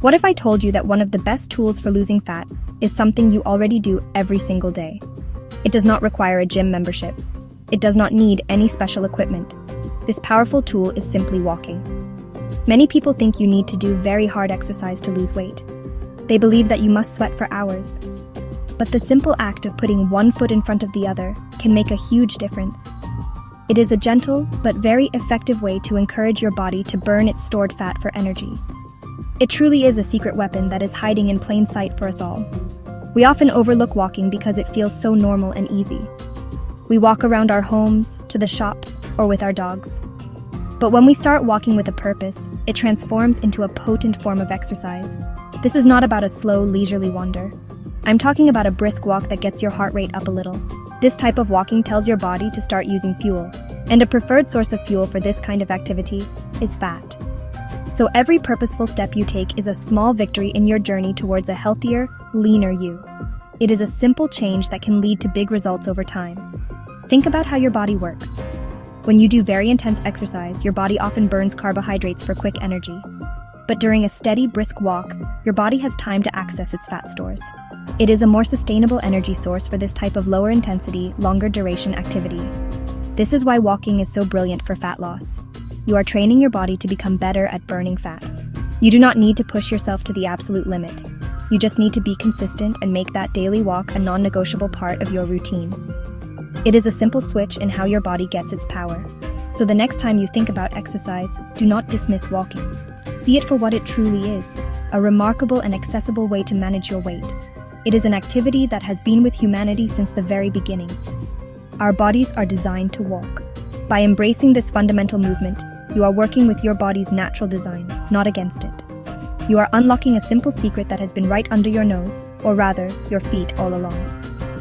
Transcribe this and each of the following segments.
What if I told you that one of the best tools for losing fat is something you already do every single day? It does not require a gym membership. It does not need any special equipment. This powerful tool is simply walking. Many people think you need to do very hard exercise to lose weight. They believe that you must sweat for hours. But the simple act of putting one foot in front of the other can make a huge difference. It is a gentle but very effective way to encourage your body to burn its stored fat for energy. It truly is a secret weapon that is hiding in plain sight for us all. We often overlook walking because it feels so normal and easy. We walk around our homes, to the shops, or with our dogs. But when we start walking with a purpose, it transforms into a potent form of exercise. This is not about a slow, leisurely wander. I'm talking about a brisk walk that gets your heart rate up a little. This type of walking tells your body to start using fuel, and a preferred source of fuel for this kind of activity is fat. So every purposeful step you take is a small victory in your journey towards a healthier, leaner you. It is a simple change that can lead to big results over time. Think about how your body works. When you do very intense exercise, your body often burns carbohydrates for quick energy. But during a steady, brisk walk, your body has time to access its fat stores. It is a more sustainable energy source for this type of lower intensity, longer duration activity. This is why walking is so brilliant for fat loss. You are training your body to become better at burning fat. You do not need to push yourself to the absolute limit. You just need to be consistent and make that daily walk a non-negotiable part of your routine. It is a simple switch in how your body gets its power. So the next time you think about exercise, do not dismiss walking. See it for what it truly is, a remarkable and accessible way to manage your weight. It is an activity that has been with humanity since the very beginning. Our bodies are designed to walk. By embracing this fundamental movement, you are working with your body's natural design, not against it. You are unlocking a simple secret that has been right under your nose, or rather, your feet all along.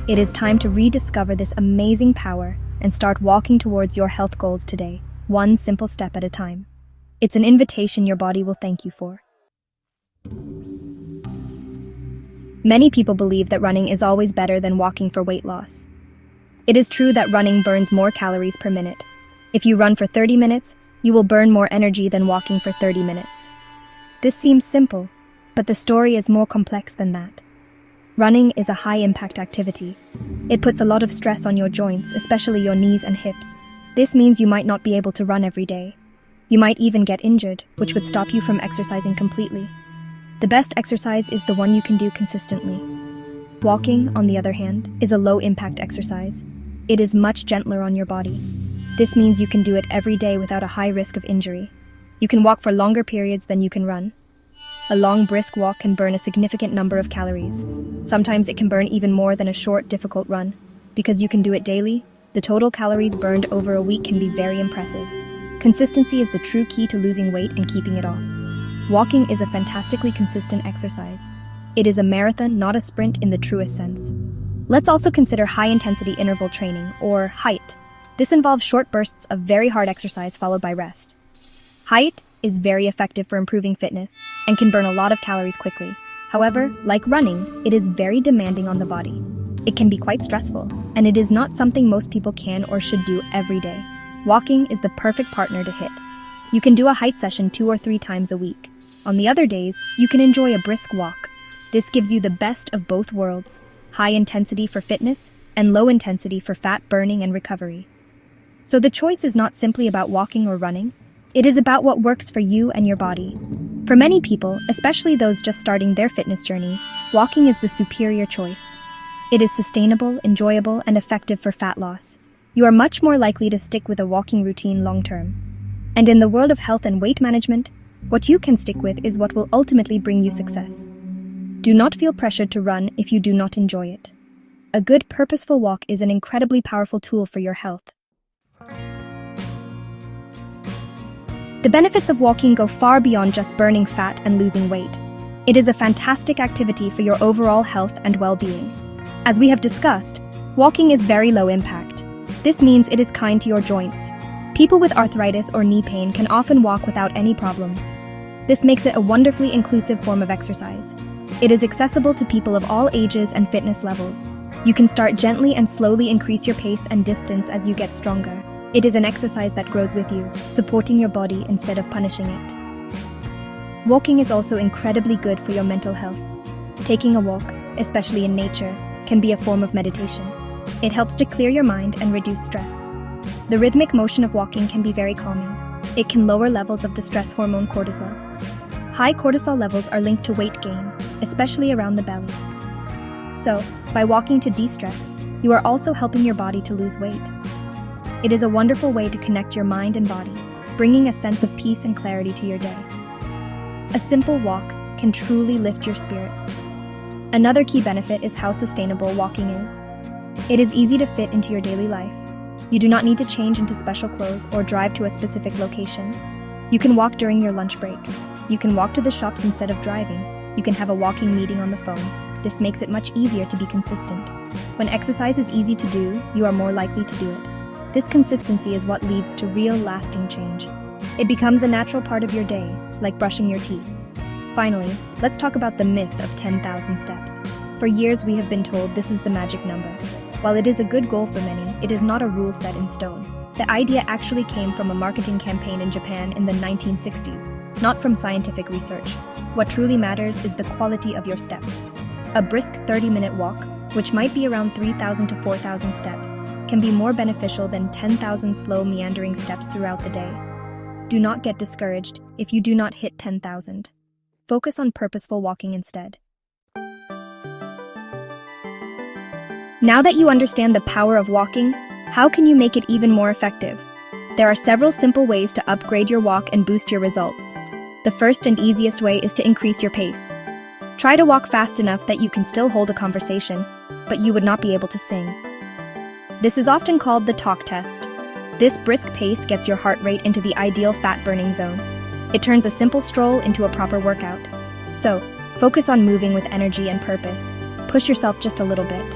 It is time to rediscover this amazing power and start walking towards your health goals today, one simple step at a time. It's an invitation your body will thank you for. Many people believe that running is always better than walking for weight loss. It is true that running burns more calories per minute. If you run for 30 minutes, you will burn more energy than walking for 30 minutes. This seems simple, but the story is more complex than that. Running is a high-impact activity. It puts a lot of stress on your joints, especially your knees and hips. This means you might not be able to run every day. You might even get injured, which would stop you from exercising completely. The best exercise is the one you can do consistently. Walking, on the other hand, is a low-impact exercise. It is much gentler on your body. This means you can do it every day without a high risk of injury. You can walk for longer periods than you can run. A long, brisk walk can burn a significant number of calories. Sometimes it can burn even more than a short, difficult run. Because you can do it daily, the total calories burned over a week can be very impressive. Consistency is the true key to losing weight and keeping it off. Walking is a fantastically consistent exercise. It is a marathon, not a sprint in the truest sense. Let's also consider high-intensity interval training, or HIIT. This involves short bursts of very hard exercise followed by rest. HIIT is very effective for improving fitness and can burn a lot of calories quickly. However, like running, it is very demanding on the body. It can be quite stressful, and it is not something most people can or should do every day. Walking is the perfect partner to HIIT. You can do a HIIT session 2 or 3 times a week. On the other days, you can enjoy a brisk walk. This gives you the best of both worlds, high intensity for fitness and low intensity for fat burning and recovery. So the choice is not simply about walking or running. It is about what works for you and your body. For many people, especially those just starting their fitness journey, walking is the superior choice. It is sustainable, enjoyable, and effective for fat loss. You are much more likely to stick with a walking routine long term. And in the world of health and weight management, what you can stick with is what will ultimately bring you success. Do not feel pressured to run if you do not enjoy it. A good, purposeful walk is an incredibly powerful tool for your health. The benefits of walking go far beyond just burning fat and losing weight. It is a fantastic activity for your overall health and well-being. As we have discussed, walking is very low impact. This means it is kind to your joints. People with arthritis or knee pain can often walk without any problems. This makes it a wonderfully inclusive form of exercise. It is accessible to people of all ages and fitness levels. You can start gently and slowly increase your pace and distance as you get stronger. It is an exercise that grows with you, supporting your body instead of punishing it. Walking is also incredibly good for your mental health. Taking a walk, especially in nature, can be a form of meditation. It helps to clear your mind and reduce stress. The rhythmic motion of walking can be very calming. It can lower levels of the stress hormone cortisol. High cortisol levels are linked to weight gain, especially around the belly. So, by walking to de-stress, you are also helping your body to lose weight. It is a wonderful way to connect your mind and body, bringing a sense of peace and clarity to your day. A simple walk can truly lift your spirits. Another key benefit is how sustainable walking is. It is easy to fit into your daily life. You do not need to change into special clothes or drive to a specific location. You can walk during your lunch break. You can walk to the shops instead of driving. You can have a walking meeting on the phone. This makes it much easier to be consistent. When exercise is easy to do, you are more likely to do it. This consistency is what leads to real lasting change. It becomes a natural part of your day, like brushing your teeth. Finally, let's talk about the myth of 10,000 steps. For years we have been told this is the magic number. While it is a good goal for many, it is not a rule set in stone. The idea actually came from a marketing campaign in Japan in the 1960s, not from scientific research. What truly matters is the quality of your steps. A brisk 30-minute walk, which might be around 3,000 to 4,000 steps, can be more beneficial than 10,000 slow meandering steps throughout the day. Do not get discouraged if you do not hit 10,000. Focus on purposeful walking instead. Now that you understand the power of walking, how can you make it even more effective? There are several simple ways to upgrade your walk and boost your results. The first and easiest way is to increase your pace. Try to walk fast enough that you can still hold a conversation, but you would not be able to sing. This is often called the talk test. This brisk pace gets your heart rate into the ideal fat-burning zone. It turns a simple stroll into a proper workout. So, focus on moving with energy and purpose. Push yourself just a little bit.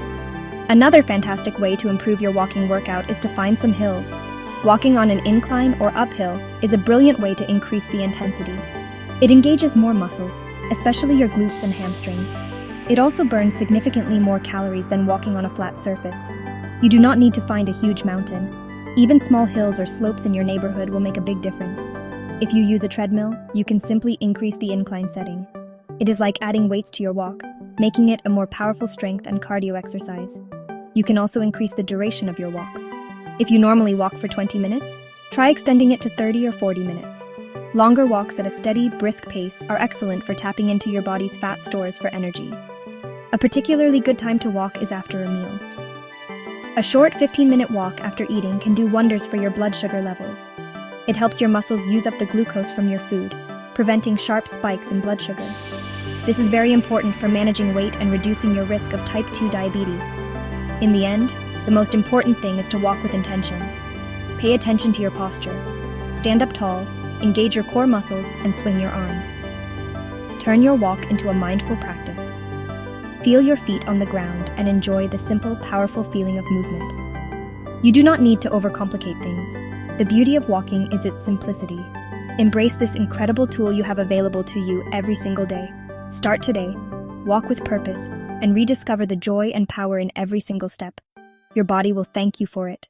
Another fantastic way to improve your walking workout is to find some hills. Walking on an incline or uphill is a brilliant way to increase the intensity. It engages more muscles, especially your glutes and hamstrings. It also burns significantly more calories than walking on a flat surface. You do not need to find a huge mountain. Even small hills or slopes in your neighborhood will make a big difference. If you use a treadmill, you can simply increase the incline setting. It is like adding weights to your walk, making it a more powerful strength and cardio exercise. You can also increase the duration of your walks. If you normally walk for 20 minutes, try extending it to 30 or 40 minutes. Longer walks at a steady, brisk pace are excellent for tapping into your body's fat stores for energy. A particularly good time to walk is after a meal. A short 15-minute walk after eating can do wonders for your blood sugar levels. It helps your muscles use up the glucose from your food, preventing sharp spikes in blood sugar. This is very important for managing weight and reducing your risk of type 2 diabetes. In the end, the most important thing is to walk with intention. Pay attention to your posture. Stand up tall, engage your core muscles, and swing your arms. Turn your walk into a mindful practice. Feel your feet on the ground and enjoy the simple, powerful feeling of movement. You do not need to overcomplicate things. The beauty of walking is its simplicity. Embrace this incredible tool you have available to you every single day. Start today, walk with purpose, and rediscover the joy and power in every single step. Your body will thank you for it.